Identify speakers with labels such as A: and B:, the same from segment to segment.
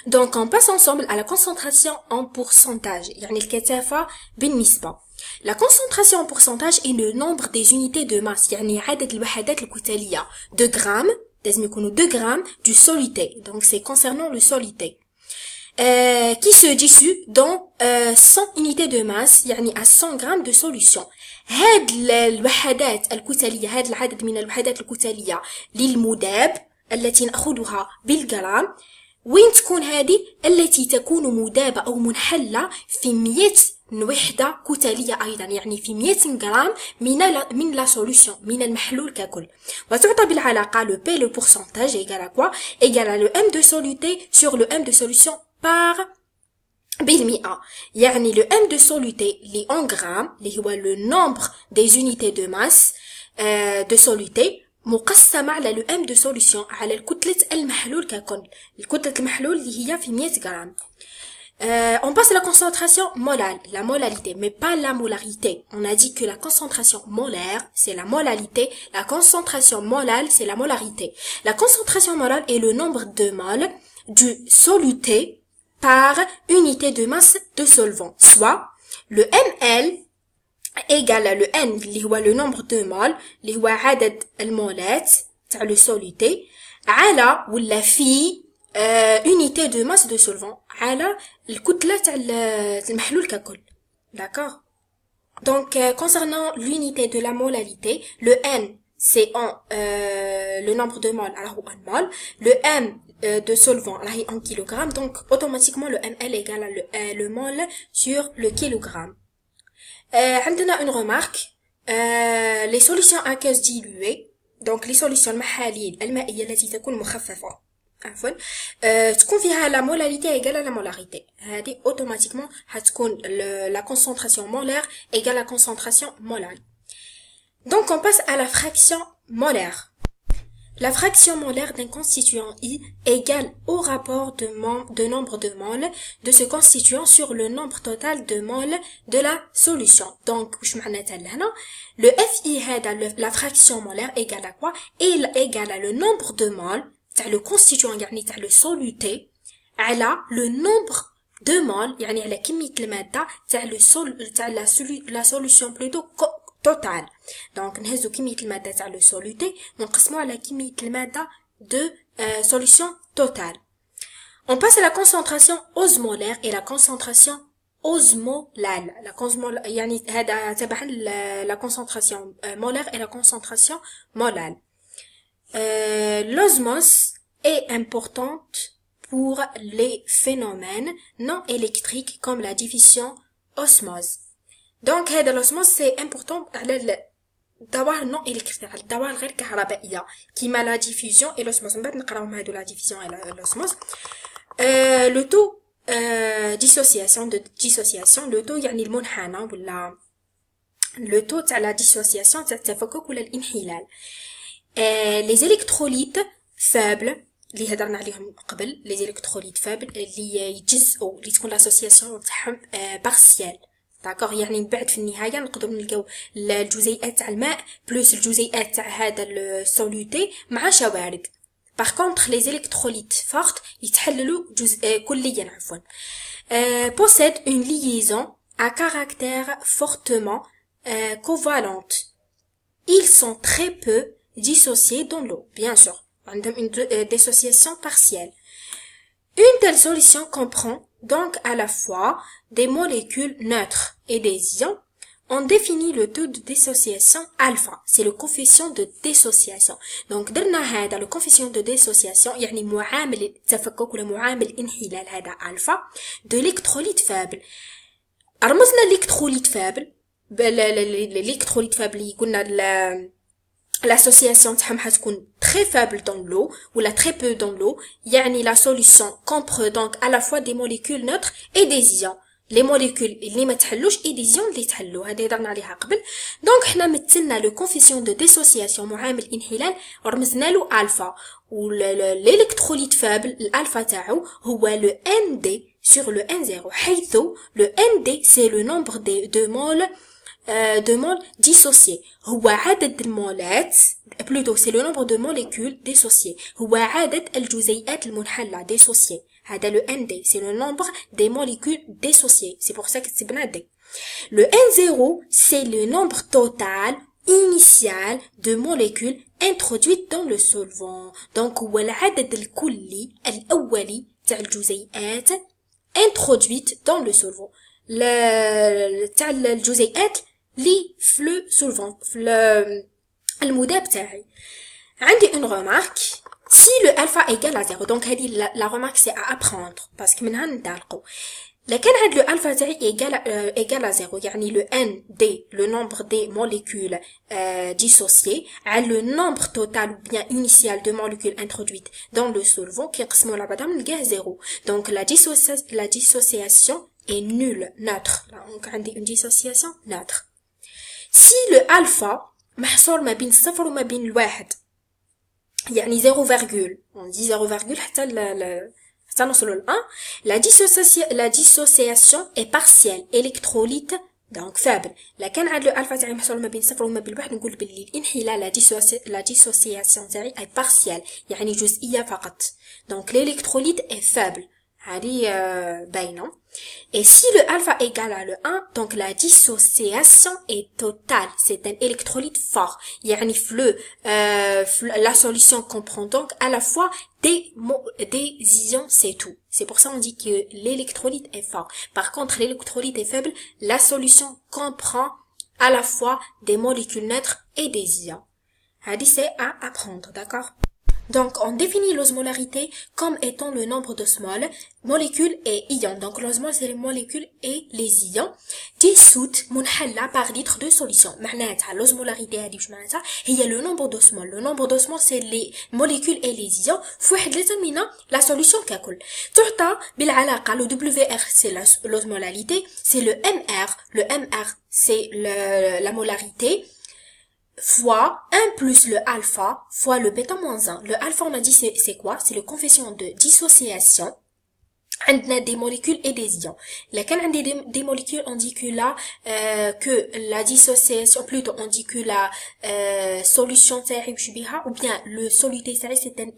A: Donc, on passe ensemble à la concentration en pourcentage. يعني الكثافة بالنسبة. La concentration en pourcentage est le nombre des unités de masse. يعني عدد الوحدات الكتلية. 2 grammes, لازم يكونوا 2 grammes du soluté. Donc, c'est concernant le soluté. Qui se dissout dans 100 unités de masse, يعني à 100 grammes de solution. هاد الوحدات الكتلية، هاد العدد من الوحدات الكتلية للمذاب التي نأخذها بالجرام، وين تكون هذه؟ التي تكون مذابة أو منحلة في 100 وحدة كتلية أيضا، يعني في 100 غرام من لا سوليسيون، من المحلول ككل. وتعطى بالعلاقة le P, le pourcentage égale à quoi? Égale à le M de soluté sur le M de solution par بالمئة. يعني le M de soluté اللي en grammes اللي هو le nombre des unités de masse de soluté مقسمة على le M de solution على الكتلة المحلول ككل. الكتلة المحلول اللي هي في 100 غرام. On passe à la concentration molale, la molalité, mais pas la molarité. On a dit que la concentration molaire, c'est la molalité. La concentration molale, c'est la molarité. La concentration molale est le nombre de moles du soluté par unité de masse de solvant. Soit, le ml égale à le n, اللي هو le nombre de moles, اللي هو عدد المولات تاع le soluté, على ولا في unité de masse de solvant, على الكتلة تاع المحلول ككل. D'accord? Donc, concernant l'unité de la molalité, le n, c'est en le nombre de moles, alors en mol. Le m de solvant, là, en kilogramme. Donc, automatiquement, le ml égale à le mol sur le kilogramme. عندنا une remarque. Les solutions aqueuses diluées, donc les solutions المحاليل المائية التي تكون مخففة عفوا تكون فيها la molalité égale à la molarité. هذه automatiquement هتكون la concentration molaire égale à la concentration molale. Donc on passe à la fraction molaire. La fraction molaire d'un constituant I égale au rapport de nombre de moles de ce constituant sur le nombre total de moles de la solution. Donc, le FI la fraction molaire égale à quoi? Il égale à le nombre de moles, le constituant, le soluté, على le nombre de moles, يعني على كمية المادة la solution plutôt total. Donc, نهزو كمية المادة تاع le soluté ونقسمو على كمية المادة de solution totale. On passe à la concentration osmolaire et la concentration osmolale. يعني هذا تبع la concentration molaire et la concentration molale. L'osmose est importante pour les phénomènes non électriques comme la diffusion osmose. Donc هذا l'osmose c'est important على الدوائر non électrique، على الدوائر الغير كهربائية كيما la diffusion et l'osmose. من بعد نقراوهم هادو la diffusion et l'osmose. Le taux dissociation le taux يعني المنحنى ولا le taux تاع la dissociation تاع التفكك ولا الانحلال. Les électrolytes faibles اللي هضرنا عليهم قبل، les électrolytes faibles اللي يتجزئوا اللي تكون l'association تاعهم partielle. داكوغ، يعني من بعد في النهايه نقدروا نلقاو الجزيئات تاع الماء بلس الجزيئات تاع هذا السوليوتي مع شوارد. باغ كونطخ لي زيليكتروليت فورت يتحللوا كليا عفوا. possède une liaison à caractère fortement covalente. Ils sont très peu dissociés dans l'eau, bien sûr. عندهم une dissociation partielle. Une telle solution comprend donc à la fois des molécules neutres et des ions. On définit le taux de dissociation alpha. C'est le coefficient de dissociation. Donc, درنا هذا le coefficient de dissociation يعني معامل التفكك ولا معامل الانحلال هذا alpha de l'électrolyte faible. رمزنا l'électrolyte faible. l'électrolyte faible اللي قلنا l'association تاعهم حتكون très faible dans l'eau ou la très peu dans l'eau. يعني la solution comprend donc à la fois des molécules neutres et des ions. les molécules اللي ما تحلوش et des ions اللي تحلوا. هذه هضرنا عليها قبل. donc حنا مثلنا le coefficient de dissociation معامل الانحلال ورمزنا له alpha. و l'électrolyte faible الالفا تاعو هو le ND sur le N0 حيث le ND c'est le nombre de moles de moles dissociés. هو عدد المولات plutôt c'est le nombre de molécules dissociées. هو عدد الجزيئات المنحلة dissociées. هذا le ND c'est le nombre des molécules dissociées, c'est pour ça que c'est bien D. Le N0 c'est le nombre total initial de molécules introduites dans le solvant. Donc هو العدد الكلي الأولي تاع الجزيئات introduites dans le solvant. تاع الجزيئات لي في لو سولفون في المذاب تاعي. عندي une remarque si le alpha égale à 0. donc هذه la remarque c'est à apprendre parce que منها نتعلقوا. لكن هاد le alpha تاعي égal à 0 يعني le n d le nombre des molécules dissociées على le nombre total ou bien initial de molécules introduites dans le solvant كيقسموا على بعضهم نلقاه 0. donc la dissociation est nulle, neutre. donc عندي une dissociation neutre. si le alpha محصور ما بين الصفر وما بين الواحد يعني 0, on dit 0, حتى نوصلوا ل 1. la dissociation est partielle électrolyte donc faible. لكن عاد لو الفا تاعي محصور ما بين صفر وما بين واحد نقول باللي الانحلال la dissociation تاعي est partielle يعني جزئية فقط. donc l'électrolyte est faible هذه باينة. et si le alpha égale à le 1 donc la dissociation est totale, c'est un électrolyte fort يعني la solution comprend donc à la fois des ions, c'est tout. c'est pour ça on dit que l'électrolyte est fort. par contre l'électrolyte est faible, la solution comprend à la fois des molécules neutres et des ions. هذه c'est à apprendre, d'accord. donc on définit l'osmolarité comme étant le nombre d'osmoles, molécules et ions. donc l'osmole c'est les molécules et les ions dissoutes منحلة par litre de solution. معناتها l'osmolarité هذه واش معناتها هي le nombre d'osmoles. le nombre d'osmoles c'est les molécules et les ions في واحد لازمنا la solution ككل. تعطى بالعلاقة le WR c'est l'osmolarité, c'est le MR. le MR c'est la molarité fois 1 plus le alpha fois le bêta moins 1. Le alpha on a dit c'est quoi? c'est le coefficient de dissociation. عندنا des molécules et des ions. là كان عندي des molécules on dit que là que la dissociation plutôt on dit que la solution تاعي واش بيها ou bien le soluté تاعي c'est un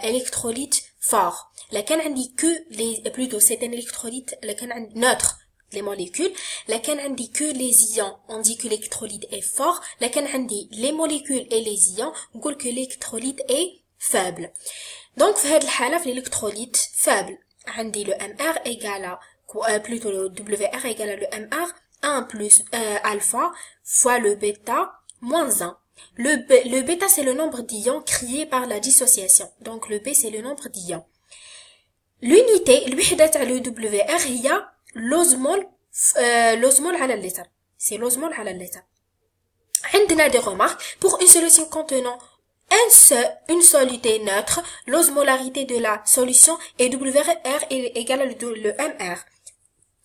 A: électrolyte fort. là كان عندي que les plutôt c'est un électrolyte là كان عندي neutre les molécules. là كان عندي que les ions on dit que l'électrolyte est fort. là كان عندي les molécules et les ions نقول que l'électrolyte est faible. donc في هذه الحالة في l'électrolyte faible عندي le MR égale à plutôt le WR égale à le MR 1 plus alpha fois le bêta moins 1. le bêta c'est le nombre d'ions créé par la dissociation. donc le B c'est le nombre d'ions. l'unité الوحدة تاع le WR هي l'osmole على اللتر. c'est l'osmole على اللتر. عندنا des remarques pour une solution contenant une soluté neutre, l'osmolarité de la solution est WR égale à le MR.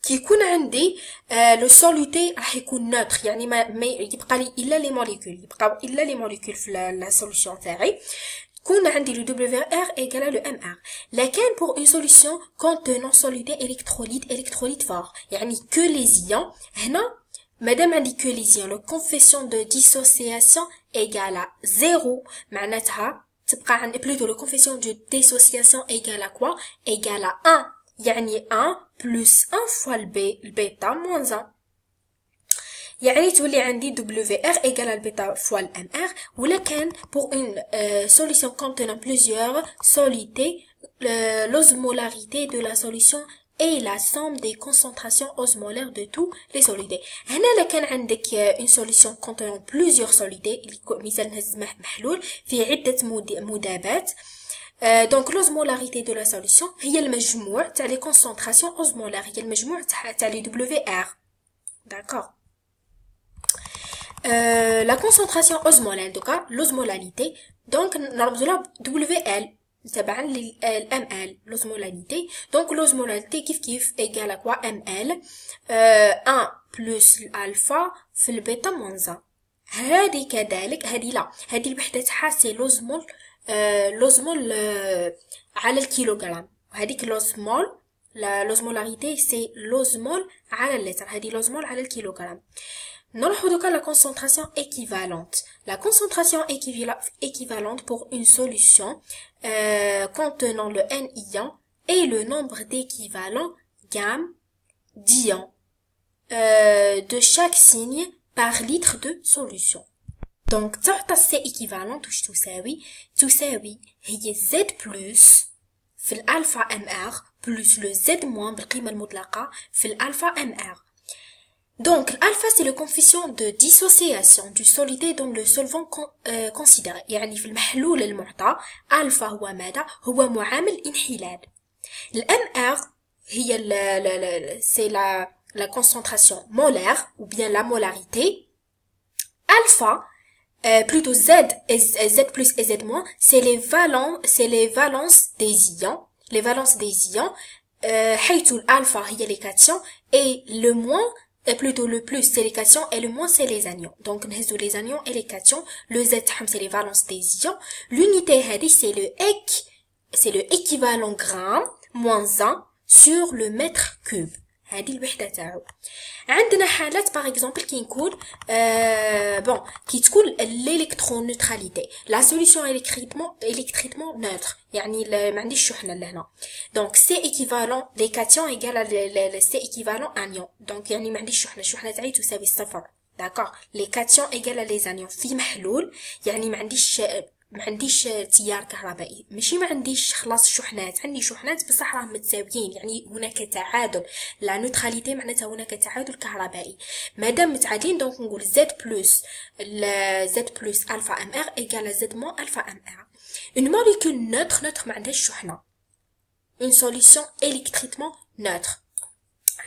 A: كي يكون عندي لو سوليتي راح يكون نوتر يعني ما يبقى لي الا لي موليكول يبقاو الا لي موليكول في لا سوليوشن تاعي كون عندي لو WR égale le MR. لكن pour une solution contenant soluté électrolyte fort يعني que les ions هنا مادام عندي que les ions le coefficient de dissociation égale à 0 معناتها تبقى عندي plutôt le coefficient de dissociation égale à quoi égale à 1 يعني 1 plus 1 fois le bêta moins 1 يعني تولي عندي WR égale à le bêta fois le MR. ولكن pour une solution contenant plusieurs solutés l'osmolarité de la solution est la somme des concentrations osmolaires de tous les solutés. هنا لكان عندك une solution contenant plusieurs solutés مثال نهز محلول في عدة مذابات. donc l'osmolarité de la solution هي المجموع تاع les concentrations osmolaires هي المجموع تاع les WR. d'accord. la concentration osmolaire donc l'osmolarité donc نرمزولها WL تبعا للML l'osmolarité. donc l'osmolarité كيف égale à quoi ML 1 plus alpha في البيتا moins 1. هذه كذلك هذه لا هذه الوحدة تاعها سي l'osmol على الكيلوغرام. هذيك l'osmolarité c'est l'osmol على اللتر. هذه l'osmol على الكيلوغرام. نروحوا دوكا la concentration équivalente. La concentration équivalente pour une solution contenant le n ion et le nombre d'équivalents gamma d'ions de chaque signe par litre de solution. Donc تعطى C équivalente واش تساوي هي Z plus في الألفا MR plus le Z moins بالقيمة المطلقة في الألفا MR. Donc, l'alpha, c'est le coefficient de dissociation du solide dans le solvant considéré. يعني في المحلول المعطى alpha هو ماذا؟ هو معامل انحلال. الMR هي c'est la concentration molaire ou bien la molarité. Alpha, plutôt Z plus et Z moins, c'est les valences des ions. Les valences des ions, حيث الألفا هي les cations et le moins plutôt le plus c'est les cations et le moins c'est les anions. Donc نهزو les anions et les cations. Le Z c'est les valences des ions. L'unité هذه c'est le équivalent gramme moins 1 sur le mètre cube. هذه الوحدة تاعو. عندنا حالات par exemple كي نقول كي تكون l'électroneutralité. La solution électriquement neutre. يعني ما عنديش شحنة لهنا. Donc C équivalent les cations égale à C équivalent anion. Donc يعني ما عنديش شحنة. الشحنة تاعي تساوي الصفر. D'accord. Les cations égale à les anions. في محلول يعني ما عنديش تيار كهربائي. ماشي ما عنديش خلاص شحنات، عندي شحنات بصح راهم متساويين، يعني هناك تعادل. لا نوتراليتي معناتها هناك تعادل كهربائي. مادام متعادلين دونك نقول Z plus alpha MR égale à Z moins alpha MR. Une molécule neutre ما عندهاش شحنة. Une solution électriquement neutre.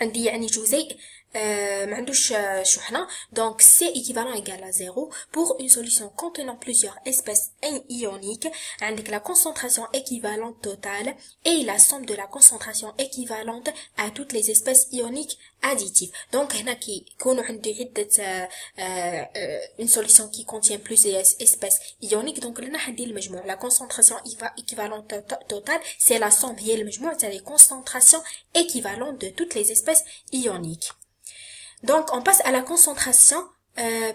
A: عندي يعني جزيء ما عندوش شحنة. Donc C équivalent égale à 0 pour une solution contenant plusieurs espèces ioniques. عندك la concentration équivalente totale et la somme de la concentration équivalente à toutes les espèces ioniques additives. Donc هنا كي يكونوا عندي عدة une solution qui contient plusieurs espèces ioniques. Donc لنا حندير المجموع. La concentration équivalente totale c'est la somme هي المجموع تاع les concentrations équivalentes de toutes les espèces ioniques. Donc, on passe à la concentration,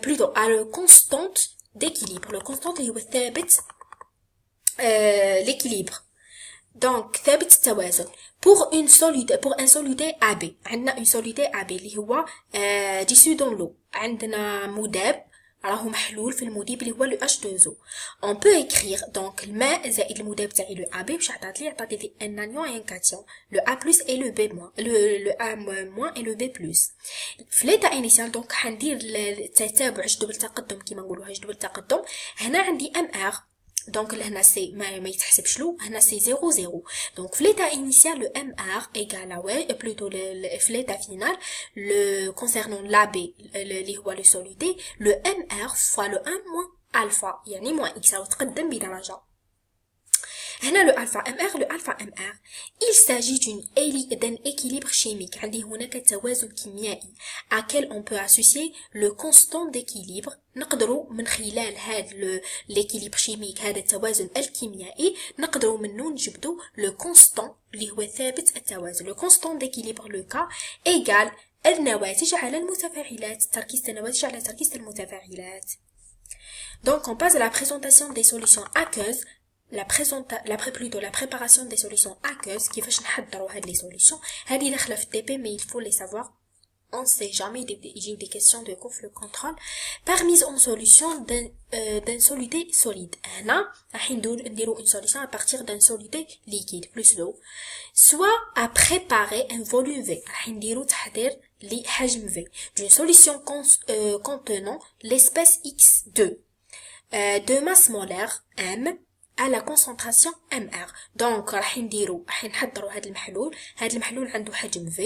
A: plutôt à la constante d'équilibre. Le constante اللي هو الثابت l'équilibre. Donc, ثابت التوازن. Pour un solide AB. عندنا une solide AB اللي هو dissout dans l'eau. عندنا مذاب راهو محلول في المذيب اللي هو لو H2O. On peut écrire donc الماء زائد المذاب تاعي لو AB باش عطاتلي ان anion et un cation. Le A+ et le B-. Le A- et le B+. في l'état initial donc حندير التتابع جدول التقدم كيما نقولوها جدول التقدم. هنا عندي MR. Donc لهنا سي ما يتحسبش له. هنا سي 0 0. Donc في l'état initial le MR égale à plutôt في l'état final le concernant l'AB اللي هو le solide le MR fois le 1 moins alpha يعني moins X. تقدم بدرجة. هنا le alpha MR il s'agit d'un équilibre chimique. عندي هناك توازن كيميائي auquel on peut associer le constant d'équilibre. نقدروا من خلال هذا l'équilibre chimique هذا التوازن الكيميائي نقدروا منه نجبدوا le constant اللي هو ثابت التوازن. le constant d'équilibre le K égale النواتج على المتفاعلات. تركيز النواتج على تركيز المتفاعلات. Donc on passe à la présentation des solutions aqueuses. La préparation des solutions aqueuses كيفاش نحضروا هاد les solutions. هذه داخله في الTP mais il faut les savoir. On sait jamais j'ai des questions de le contrôle. Par mise en solution d'un solide solide. هنا راح نديروا une solution à partir d'un solide liquide plus d'eau. Soit à préparer un volume V. راح نديروا تحضير لحجم V d'une solution contenant l'espèce X2 de masse molaire M à la concentration MR. Donc راح نحضروا هذا المحلول عنده حجم V.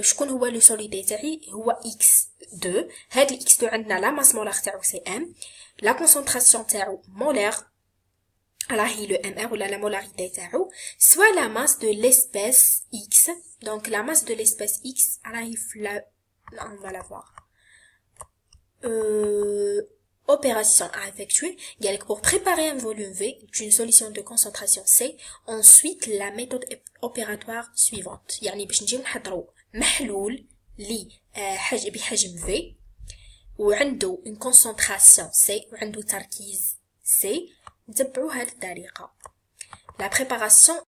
A: شكون هو لو سوليد تاعي هو X2. هاد X2 عندنا لا ماس مولار تاعو سي M. لا كونسنتراسيون تاعو مولار راهي لو MR ولا لا مولاريتي تاعو soit la masse de l'espèce X. Donc la masse de l'espèce X راهي on va la voir. Opération à effectuer pour préparer un volume V d'une solution de concentration C. Ensuite la méthode opératoire suivante يعني باش نجيو نحضروا محلول لي بحجم V وعنده une concentration C وعنده تركيز C. نتبعوا هذه الطريقة. La préparation